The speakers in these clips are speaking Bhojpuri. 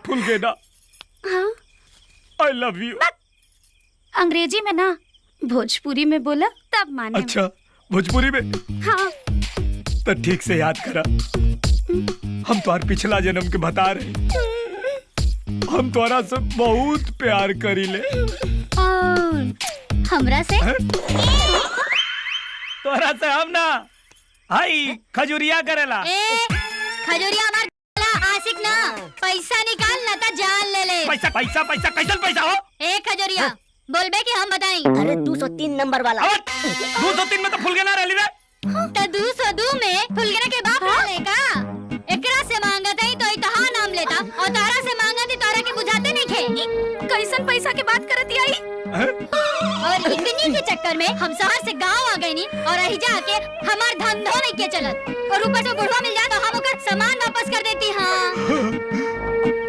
फुलगेना, हाँ? I love you. अंग्रेजी में ना, भोजपुरी में बोला तब माने। अच्छा, भोजपुरी में? हाँ। तो ठीक से याद करा, हम तुम्हार पिछला जन्म के बता रहे, हम तुम्हारा से बहुत प्यार करीले। हमरा से? तोरा से हम ना, हाई खजुरिया करेला। खजुरिया हमार आशिक ना, पैसा निकाल ना ता जान ले ले। पैसा पैसा पैसा कैसन पैसा हो? खजुरिया बोलबे कि हम बताई। अरे 203 नंबर वाला। 203 में तो फुलगेना रहली रे। तो 202 में फुलगेना के बाप रहले का? एकरा से मांगत है तो इतहा नाम लेता, और तारा से मांगत है तारा के बुझाते नहीं खे। कैसन पैसा के बात करती आई? और इतनी के चक्कर में हम शहर से गांव आ गए नी, और रही जाके हमार धंधो नहीं के चलत, और ऊपर से बुढ़वा मिल जाए तो हम ओकर सामान वापस कर देती। हाँ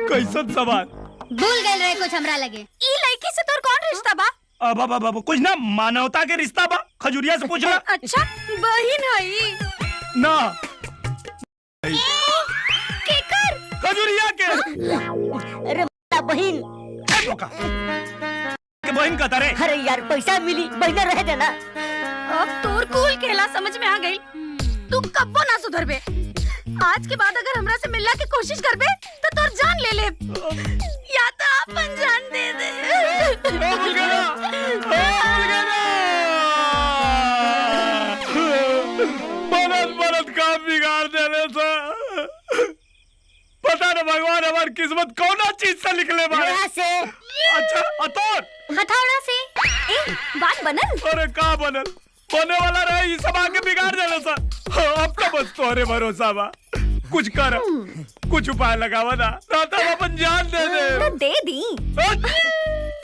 कैसन सामान? भूल गए रहे कुछ हमरा लगे। ई लड़की से तोर कौन रिश्ता बा? अब कुछ ना, मानवता के रिश्ता बा, खजुरिया से पूछना। अच्छा, बहिन हई ना केकर? खजुरिया के। अरे बहन के बहन का तारे। अरे यार पैसा मिली, बहना रह देना। अब तोर कूल खेला समझ में आ गई। तू कब्बो ना सुधरबे। आज के बाद अगर हमरा से मिलने की कोशिश करबे तो तोर जान ले ले, या तो अपन जान दे दे। बनत काम बिगाड़ देने से। पता न भगवान हमारी किस्मत कौन चीज से निकले बारे। से। अच्छा अतोर हथौड़ा से। बात बनल? अरे का बनल, बने वाला रहे, ये सब आके बिगाड़ देने से। अब तो बस तोहरे भरोसा बा, कुछ कर, कुछ उपाय लगावा ना, तो अपन जान दे दे। दे दी।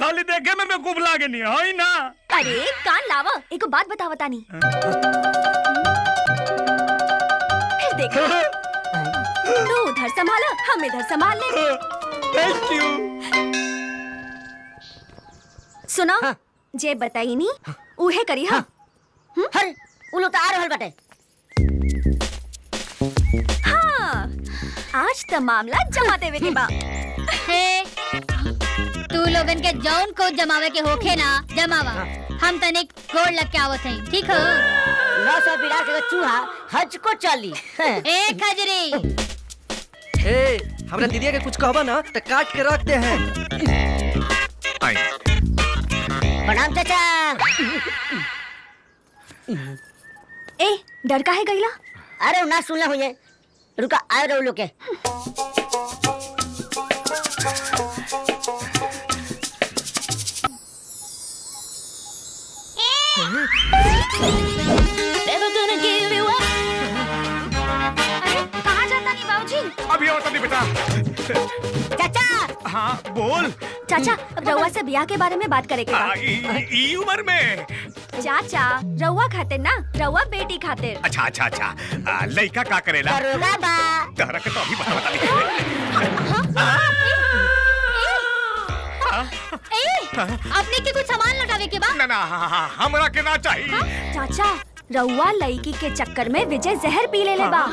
खाली देखे में बेवकूफ लागे नहीं है ना। अरे कान लावा, एक बात बतावा तानी। फिर देखो, तू उधर संभाला, हम इधर संभाल ले। Thank you. सुनो, जे बताई नी, उहे करी। हाँ हर उलो तो आ रहल बाटे। हाँ, आज तो मामला जमा देवे के बा। तू लोगन के जौन को जमावे के होखे ना, जमावा। हम तनिक गोड़ लग के आवत हैं, ठीक हो? 900 बिराट का चूहा हज को चली। खजरी। हमरा दीदिया के कुछ कहबा ना तो काट के रखते हैं। प्रणाम चाचा। डर का है गईला? अरे ना सुनला हुई, रुका आए रहो लोग के। कहाँ जाता नहीं बाबूजी? अभी होता नहीं बेटा। चाचा। हाँ बोल। चाचा, रउआ से ब्याह के बारे में बात करे के बा। ई उम्र में? चाचा, रउआ खातिर ना, रउआ बेटी खातिर। अच्छा अच्छा अच्छा, लड़का का करेला? दरोगा बा। तहरा के तो अभी बता अपने के कुछ सामान लौटावे के बा? ना ना, हमरा के ना चाहिए। चाचा, रउआ लड़की के चक्कर में विजय जहर पी ले बा।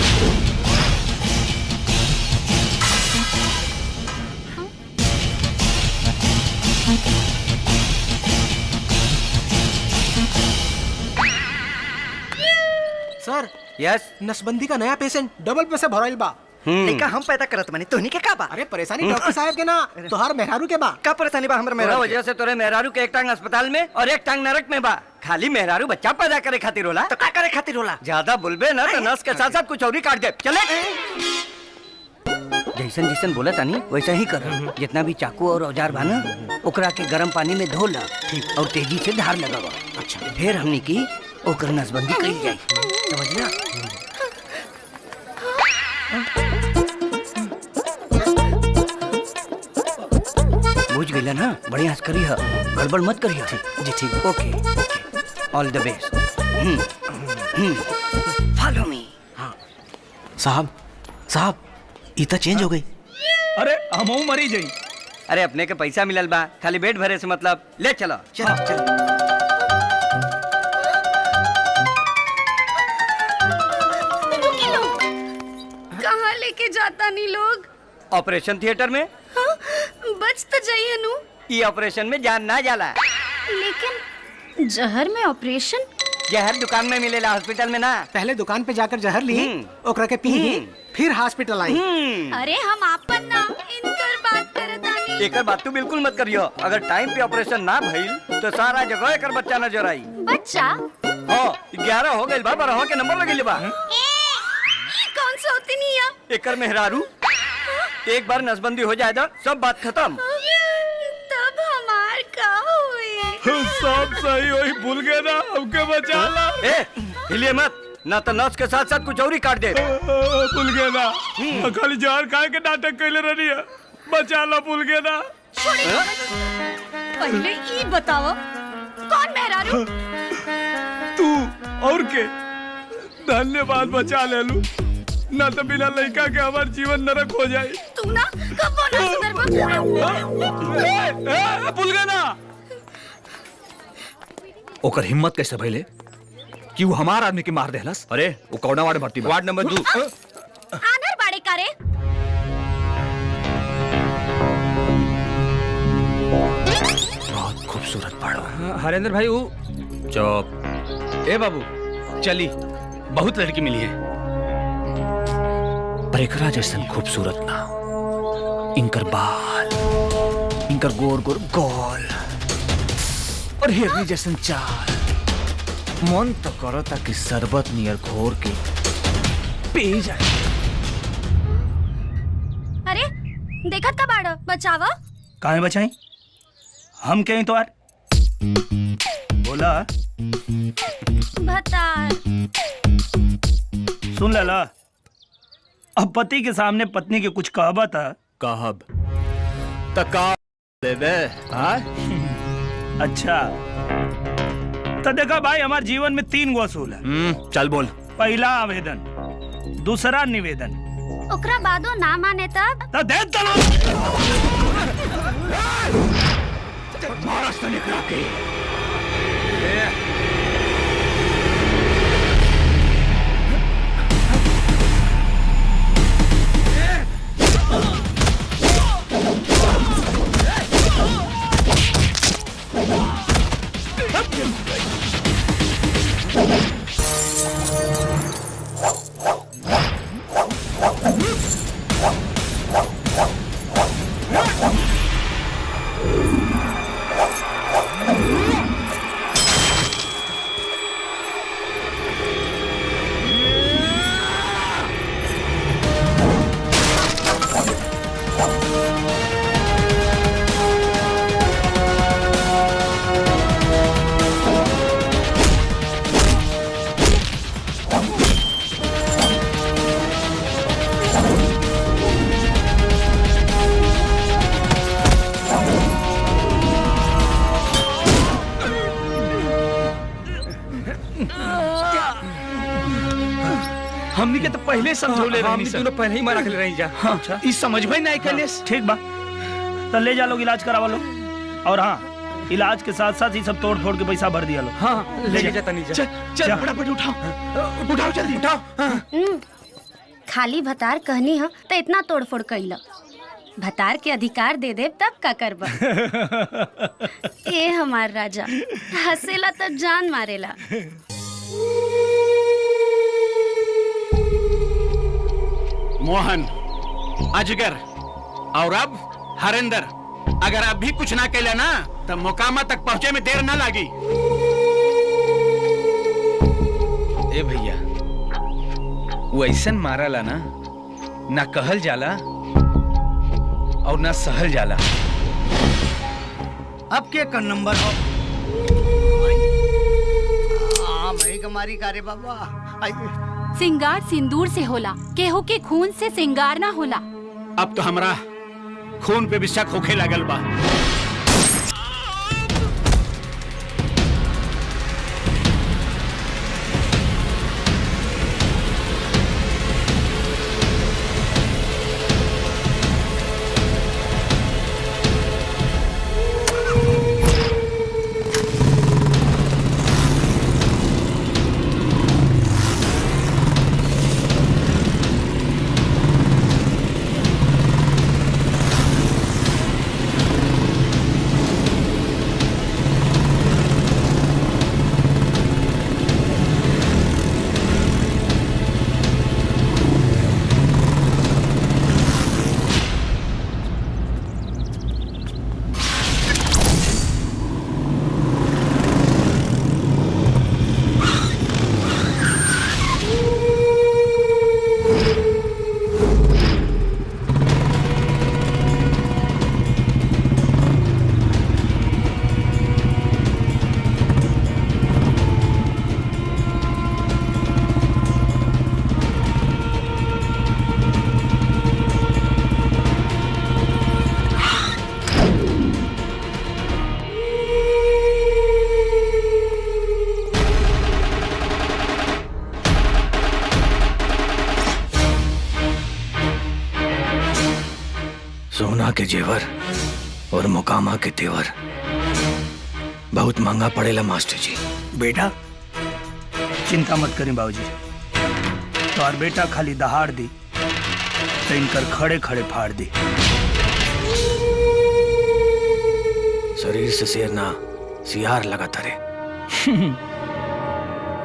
सर, यस, नसबंदी का नया पेशेंट डबल पैसा भराइल बा। लइका हम पैदा करत मानी, तोहनी के का बा? अरे परेशानी डॉक्टर साहब के ना, तोहार मेहरारू के बा। का परेशानी बा हमरा मेहरारू? वजह से तोरे मेहरारू के एक टांग अस्पताल में और एक टांग नरक में बा। खाली मेहरारू बच्चा पैदा करे खातिर होला। तो का करे खातिर होला? ज्यादा बोलबे ना तो नस के साथ साथ कुछ और ही काट दे। चले। जैसन जैसन बोला तानी वैसा ही कर। जितना भी चाकू और औजार बा ना, ओकरा के गर्म पानी में धो ला और तेजी से धार लगावा। अच्छा, फिर हमनी की ओकर नसबंदी कइल जाई, समझला? बुझ गइला ना? बढ़िया से करी है, गड़बड़ मत करी है। जी ठीक, ओके, ऑल द बेस्ट। Follow me. हाँ साहब, साहब इतना चेंज हो गई। अरे हमहू मरी जाई। अरे अपने के पैसा मिलल बा, खाली पेट भरे से मतलब। ले चलो चलो चलो। कहाँ लेके जाता नहीं लोग? ऑपरेशन थिएटर में। हाँ, बच तो जाइए नु। ये ऑपरेशन में जान ना जाला। लेकिन जहर में ऑपरेशन? जहर दुकान में मिलेला, हॉस्पिटल में ना। पहले दुकान पे जाकर जहर ली, ओकरा के पी, फिर हॉस्पिटल आई। अरे हम आपन ना इनकर बात करतानी। एकर बात तू बिल्कुल मत करियो। अगर टाइम पे ऑपरेशन ना भइल तो सारा जगह एकर बच्चा नजर आई। बच्चा? हाँ, 11 हो गइल बा, 12 के नंबर लगिल बा। कौन सा होती नहीं है? एकर मेहरारू। एक बार नसबंदी हो जाए तो सब बात खत्म। तब हमार का हुई? सब सही वही भूल गए ना, हमके बचा ला। ए, हिलिए मत, ना तो नस के साथ साथ कुछ और ही काट दे। भूल गए ना, खाली जहर खाए के नाटक कैले रही है। बचा ला, भूल गए ना। पहले ये बताओ कौन मेहरारू? तू और के धन्यवाद, बचा ले लू, ना तो बिना लड़का के हमार जीवन नरक हो जाए। तू ना कब ना सुधरबा। भूल गए ना। ओकर हिम्मत कैसे भइले कि वो हमार आदमी के मार देहलस? अरे वो कौना वार्ड भर्ती बा? Ward number 2। आनर बाड़े करे। बहुत खूबसूरत पढ़ो। हरेंद्र भाई वो चुप। ए बाबू चली, बहुत लड़की मिली है, पर एकरा जैसन खूबसूरत ना। इनकर बाल, इनकर गोर गोर गोल और हिरनी जैसन चाल, मन तो करो ताकि शरबत नियर घोर के पी जाए। अरे देखत का बाड़ो, बचावा। काहे बचाई? हम कहीं तो यार बोला। भतार सुन लाला, अब पति के सामने पत्नी के कुछ कहबा था। कहब तका देबे। हाँ? अच्छा तो देखा भाई, हमारे जीवन में 3 गो असूल है। चल बोल। पहला आवेदन, दूसरा निवेदन, ओकरा बादो ना माने तब तो दे दलो। महाराष्ट्र निकला के हमनी के तो पहले समझौले रहनी सर। तूने पहले ही मना कर रही जा। अच्छा, इस समझ में नहीं कैले। ठीक बा, तो ले जा लोग, इलाज करावा लो। और हाँ, इलाज के साथ साथ ही सब तोड़ फोड़ के पैसा भर दिया लो। हाँ ले जा तनी जा। चल फटाफट उठाओ, उठाओ जल्दी उठाओ। खाली भतार कहनी है तो इतना तोड़फोड़ कैला। भतार के अधिकार दे दे तब का करबा। ए हमार राजा, हंसेला तो जान मारेला। मोहन, अजगर और अब हरेंद्र, अगर अब भी कुछ ना कैला ना तो मोकामा तक पहुंचे में देर ना लगी। ए भैया, वो ऐसन मारला ना, ना कहल जाला और ना सहल जाला। अब के कर नंबर हो? भाई कमारी का रे बाबा। सिंगार सिंदूर से होला, केहू के खून से सिंगार ना होला। अब तो हमरा खून पे भी शक होखे लगल बा। सोना के जेवर और मुकामा के तेवर बहुत महंगा पड़ेला मास्टर जी। बेटा चिंता मत करें बाबूजी, तो और बेटा खाली दहाड़ दी तो इनकर खड़े खड़े फाड़ दी। शरीर से शेर ना सियार लगा तरे।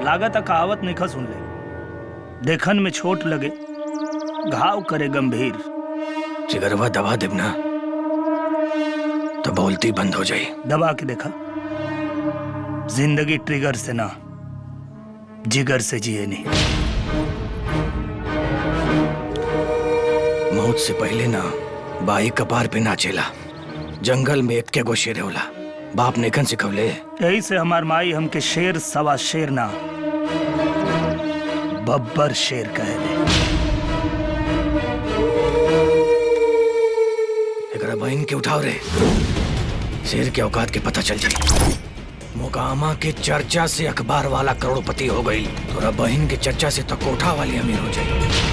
लागत कहावत नहीं खा सुन ले, देखन में छोट लगे घाव करे गंभीर। जिगरवा दबा देब ना तो बोलती बंद हो जाई। दबा के देखा, जिंदगी ट्रिगर से ना जिगर से जिए नहीं। मौत से पहले ना बाई कपार पे नाचेला, जंगल में एक के गो शेर होला। बाप नेकन सिखवले। यही से हमार माई हमके शेर सवा शेर ना बब्बर शेर कहे। एकरा बहन के उठाव रे, शेर के औकात के पता चल जाई। मोकामा के चर्चा से अखबार वाला करोड़पति हो गई, तोरा बहन के चर्चा से तो कोठा वाली अमीर हो जाई।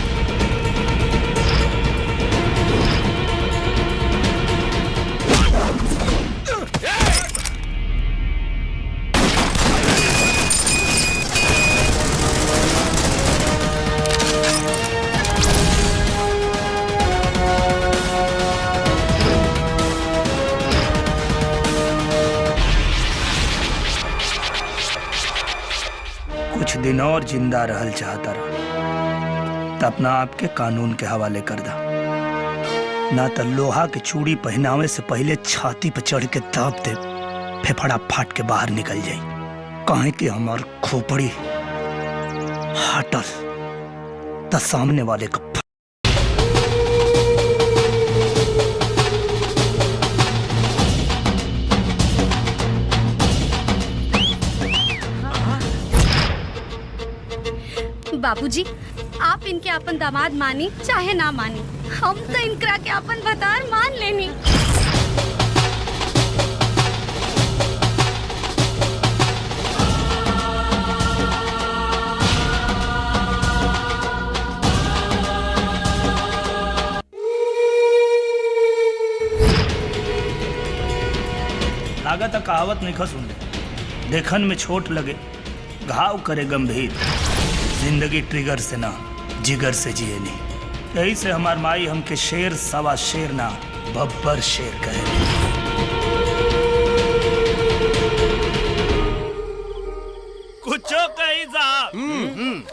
कुछ दिन और जिंदा रहल चाहता रहा तो अपना आप के कानून के हवाले कर दा, ना तो लोहा के चूड़ी पहनावे से पहले छाती पर चढ़ के दाब दे, फेफड़ा फाट के बाहर निकल जाई। काहे कि हमार खोपड़ी हटल तो सामने वाले का बाबूजी, आप इनके अपन दामाद मानी चाहे ना मानी, हम तो इनकरा के अपन भतार मान लेनी। लागत कहावत नहीं खा सुन ले, देखन में छोट लगे घाव करे गंभीर। जिंदगी ट्रिगर से ना जिगर से जिए नहीं। यही से हमार माई हमके शेर सवा शेर ना बब्बर शेर कहे। कुछो कहीं साहब,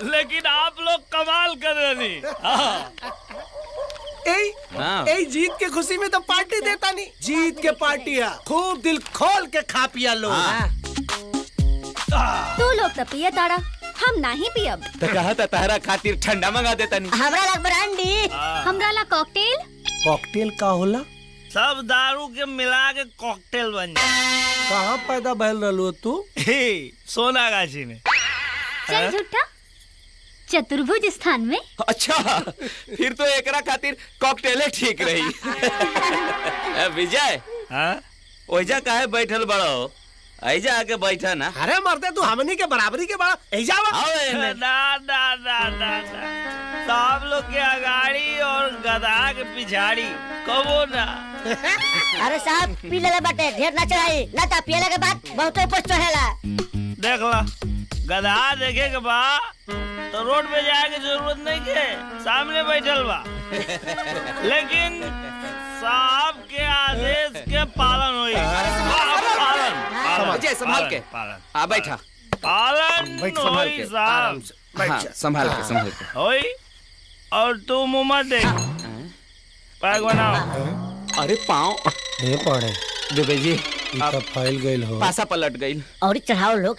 लेकिन आप लोग कमाल कर रहे। ए जीत के खुशी में तो पार्टी देता नहीं। जीत के पार्टी है, खूब दिल खोल के खा पिया लो। तू लोग तो पिए ताड़ा, हम नहीं पियब। तो कहा था तारा खातिर ठंडा मंगा देता नहीं। हमरा लग ब्रांडी। हमरा ला कॉकटेल। कॉकटेल का होला? सब दारू के मिला के कॉकटेल बन जाए। कहाँ पैदा भइल रहलू तू? सोनागाछी में। चल झूठा, चतुर्भुज स्थान में। अच्छा, फिर तो एकरा खातिर कॉकटेल ठीक रही। विजय, ओइजा काहे बैठल बड़ो? ऐजा आके बैठा ना। अरे मरते तू हमनी के बराबरी के बड़ा ऐजा सब लोग के अगाड़ी और गधा के पिछाड़ी कबो ना। अरे साहब पी ले बाटे, ढेर ना चढ़ाई, ना ता पियला के बाद बहुत ऊपर चढ़ेला। देख ला, गधा देखे के बा तो रोड पे जाए की जरूरत नहीं के, सामने बैठल बा। लेकिन साहब के आदेश के पालन होई। विजय संभाल के। हाँ बैठा। पालन संभाल के। साहब। हाँ, संभाल के होई। और तू मुँह मत देख, पैक बनाओ। अरे पाँव पड़े दुबे जी, अब फैल गइल हो। पासा पलट गई। और चढ़ाओ लोग।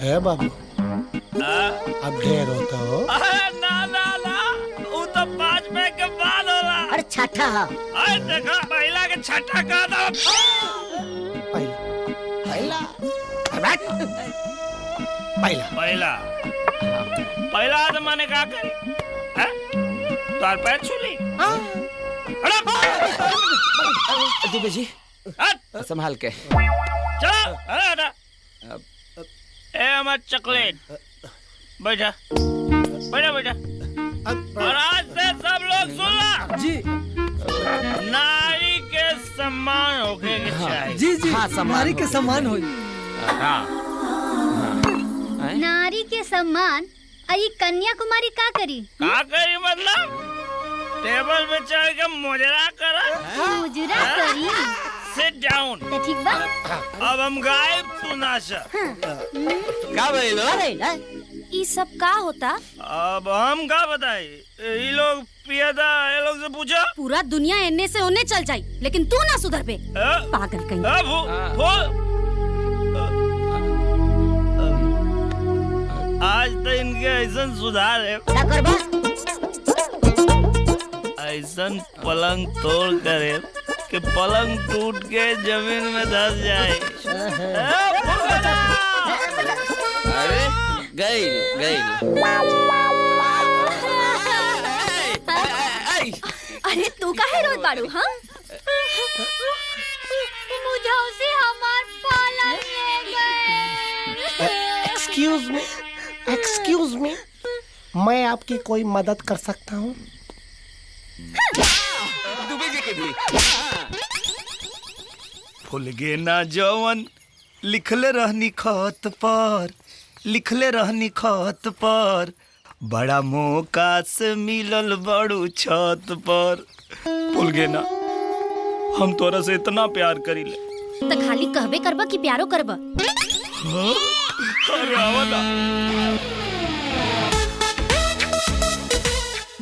ए बाबू, अब ढेर होता हो। ना ना ना, वो तो 5 पैक के बाद होला। अरे छठा है। अरे देखा, महिला के छठा का था। पहला तो मैंने कहा करी तार पैर छूली। दुबे जी संभाल के। चलो, अरे हटा। ए हमार चॉकलेट, बैठा बैठा बैठा। और आज से सब लोग सुन ला जी, जी जी नारी के सम्मान हो। नारी के सम्मान आई कन्याकुमारी का करी? का करी मतलब? टेबल पे चढ़ के मुजरा करा। मुजरा करी? Sit down. तो ठीक बा। अब हम गायब तू नाचा। का भइलो? ई सब का होता? अब हम का बताई? ये लोग पिया था, ये लोग से पूछा। पूरा दुनिया एने से ओने चल जाई, लेकिन तू ना सुधर पे। पागल कहीं। आज तो इनके ऐसा सुधार है, का करबा? ऐसा पलंग तोड़ करे कि पलंग टूट के जमीन में धस जाए। अरे गई अरे तू काहे रोत बाड़ू? हाँ मुझे उसे हमार पालन ले गए। एक्सक्यूज मी, मैं आपकी कोई मदद कर सकता हूँ? फुल गे ना जवन लिखले रहनी खत पर, लिखले रहनी खत पर, बड़ा मौका से मिलल बड़ू छत पर। फुल गे ना, हम तोरा से इतना प्यार करीले। तो खाली कहबे करबा कि प्यारो करबा? अरे आवता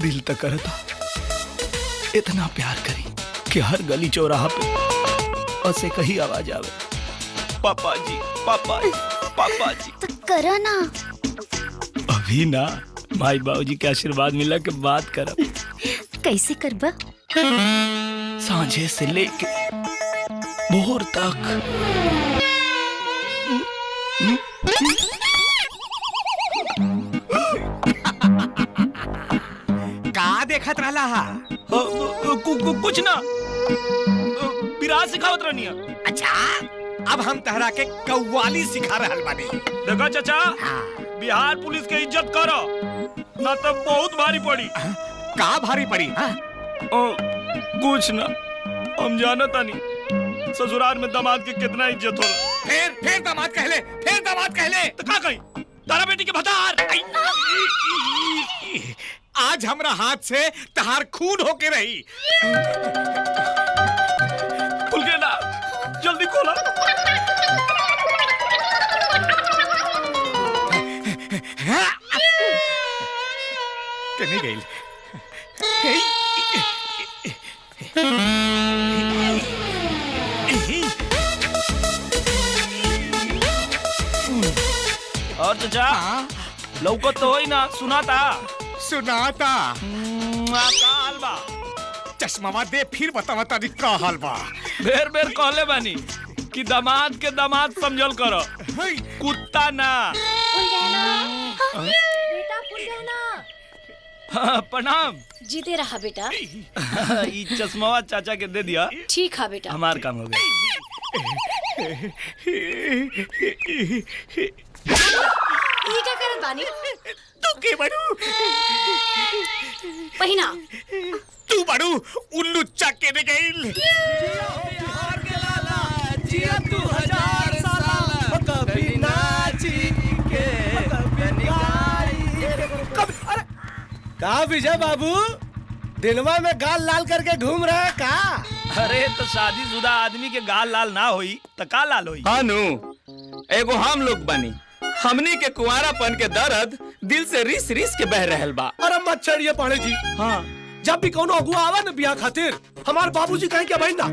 दिल तक करता इतना प्यार करी कि हर गली चौराहा पे ऐसे कहीं आवाज आवे, पापा जी पापा पापा जी। तो करो ना। अभी ना माई बाबूजी के आशीर्वाद मिला के बात करब। कैसे करबा? सांझे से लेके भोर तक। का देखत रहला हा? कुछ ना, विराज सिखावत रहनी। अच्छा, अब हम तहरा के कव्वाली सिखा रहल बानी। देखा चाचा, बिहार पुलिस के इज्जत करो, ना तो बहुत भारी पड़ी। का भारी पड़ी? कुछ ना, हम जानता नहीं ससुराल में दामाद के कितना इज्जत होला। फिर दामाद कहले, फिर दामाद कहले। तो का कहीं तारा बेटी के भतार। आज हमरा हाथ से तहार खून होके रही। खुल गया ना, जल्दी खोला। कहीं गई? और चाचा लौकत तो होई ना, सुनाता सुनाता। का हाल बा? चश्मा दे, फिर बतावा तारी का हाल बा। बेर बेर कहले बानी कि दामाद के दामाद समझल करो, कुत्ता ना। बेटा फुलगहना। हाँ, प्रणाम। जीते रहा बेटा। ई चश्मा चाचा के दे दिया। ठीक है बेटा। हमार काम हो गया। ये क्या करत बानी? तू के बड़ू? पहिना। तू बड़ू उल्लू चक्के दे गई। का विजय बाबू, दिनवा में गाल लाल करके घूम रहा है का? अरे तो शादीशुदा आदमी के गाल लाल ना होई तो का लाल होई? हानू, एगो हम लोग बनी, हमनी के कुंवारापन के दर्द दिल से रिस रिस के बह रहल बा। अरे मत छड़िए पाड़े जी। हाँ, जब भी कोनो अगुआ आवा न बियाह खातिर, हमारे बाबूजी कहें क्या बहन ना,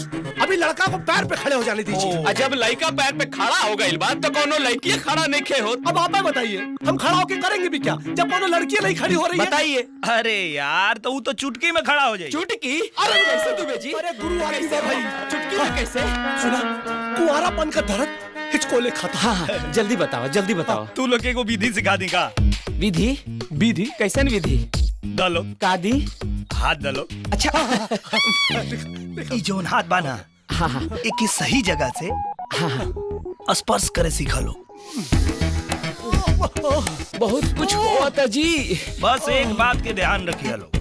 अभी लड़का को पैर पे खड़े हो जाने दीजिए। जब लड़का पैर पे खड़ा हो गई बात तो कोनो लड़की खड़ा नहीं खे हो। अब आप बताइए, हम खड़ा होके करेंगे भी क्या जब कोनो लड़की नहीं खड़ी हो रही है? बताइए। अरे यार, तो वो तो चुटकी में खड़ा हो जाए। चुटकी? अरे कैसे दुबे जी? अरे गुरु कैसे भाई? चुटकी में कैसे? सुना, कुंवारापन का दर्द हिचकोले खाता। हाँ, जल्दी बताओ, जल्दी बताओ। तू लोग को विधि सिखा दी का? विधि? विधि कैसन विधि? डालो का दी? हाथ डालो। अच्छा। ई जोन हाथ बाना, हाँ, एक सही जगह से स्पर्श करे सीखा लो। बहुत कुछ हुआ था जी। बस एक बात के ध्यान रखिए लो,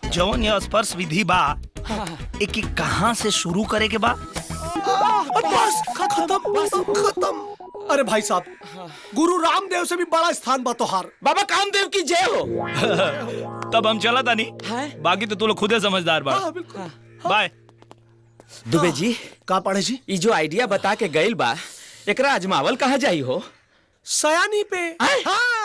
जौन यह स्पर्श विधि बा, एक कहाँ से शुरू करे के बा बस खत्म खत्म। अरे भाई साहब, गुरु रामदेव से भी बड़ा स्थान बा तोहार। बाबा कामदेव की जय हो। तब हम चला था नहीं, बाकी तो तू लोग खुद समझदार बा। बाय। दुबे जी का पढ़े जी? ये जो आइडिया बता के गइल बा एकरा अजमावल कहाँ जाई हो? सयानी पे। हाँ।